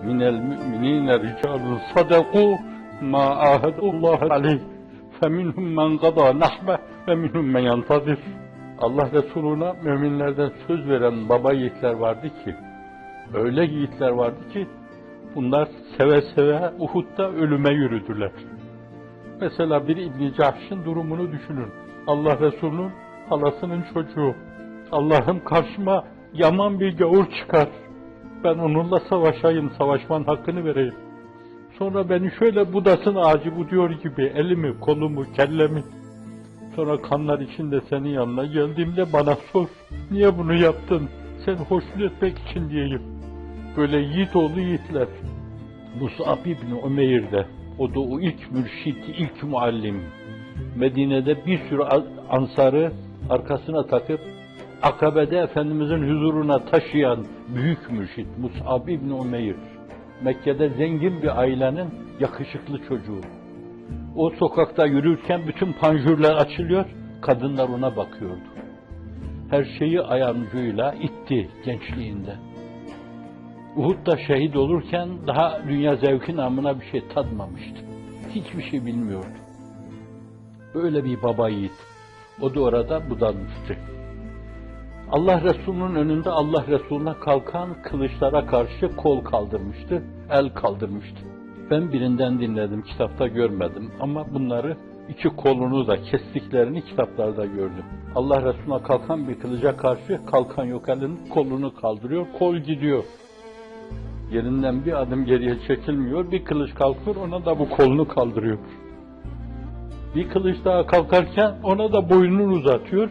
minel müminine ricalun sadaku ma ahadullah aleyh feminhum men gada nahbe ve minhum men yantazir. Allah Resuluna müminlerden söz veren baba yiğitler vardı ki, öyle yiğitler vardı ki, bunlar seve seve Uhud'da ölüme yürüdüler. Mesela bir İbn-i Cahş'ın durumunu düşünün. Allah Resulü'nün halasının çocuğu. Allah'ım karşıma yaman bir gavur çıkar. Ben onunla savaşayım, savaşmanın hakkını vereyim. Sonra beni şöyle budasın ağacı buduyor gibi elimi, kolumu, kellemi. Sonra kanlar içinde senin yanına geldiğimde bana sor. Niye bunu yaptın? Seni hoşnut etmek için diyeyim. Böyle yiğit oğlu yiğitler. Mus'ab İbni Umeyr'de, o da o ilk mürşit, ilk muallim. Medine'de bir sürü ansarı arkasına takıp Akabe'de Efendimizin huzuruna taşıyan büyük mürşit Mus'ab İbni Umeyr. Mekke'de zengin bir ailenin yakışıklı çocuğu. O sokakta yürürken bütün panjurlar açılıyor, kadınlar ona bakıyordu. Her şeyi ayağın ucuyla itti gençliğinde. Uhud'da şehit olurken daha dünya zevki namına bir şey tadmamıştı. Hiçbir şey bilmiyordu. Böyle bir baba yiğit. O da orada budanmıştı. Allah Resulü'nün önünde Allah Resulü'ne kalkan kılıçlara karşı kol kaldırmıştı, el kaldırmıştı. Ben birinden dinledim, kitapta görmedim ama bunları iki kolunu da kestiklerini kitaplarda gördüm. Allah Resulü'ne kalkan bir kılıca karşı kalkan yok, elinin kolunu kaldırıyor, kol gidiyor. Yerinden bir adım geriye çekilmiyor, bir kılıç kalkıyor, ona da bu kolunu kaldırıyor. Bir kılıç daha kalkarken ona da boynunu uzatıyor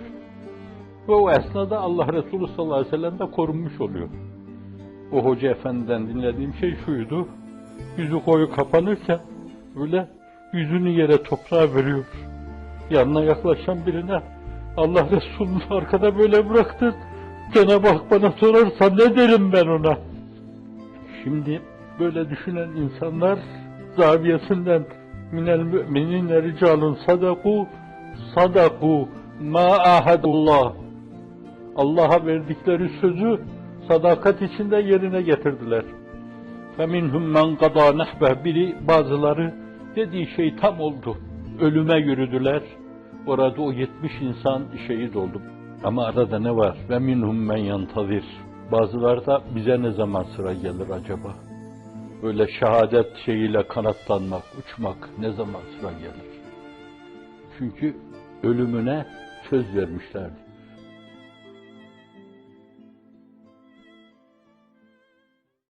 ve o esnada Allah Resulü sallallahu aleyhi ve sellem de korunmuş oluyor. O hoca efendiden dinlediğim şey şuydu, yüzü koyu kapanırken öyle yüzünü yere toprağa veriyor. Yanına yaklaşan birine Allah Resulü'nü arkada böyle bıraktın, Cenab-ı Hak bana sorarsa ne derim ben ona? Şimdi böyle düşünen insanlar zaviyesinden minel müminine ricalun sadaku ma ahadullah, Allah'a verdikleri sözü sadakat içinde yerine getirdiler. فَمِنْهُمْ مَنْ قَضَى نَحْبَهِ bazıları dediği şey tam oldu. Ölüme yürüdüler. Orada o 70 insan şehit oldu. Ama arada ne var? وَمِنْهُمْ مَنْ يَنْتَظِرْ bazıları da bize ne zaman sıra gelir acaba? Böyle şehadet şeyiyle kanatlanmak, uçmak ne zaman sıra gelir? Çünkü ölümüne söz vermişlerdi.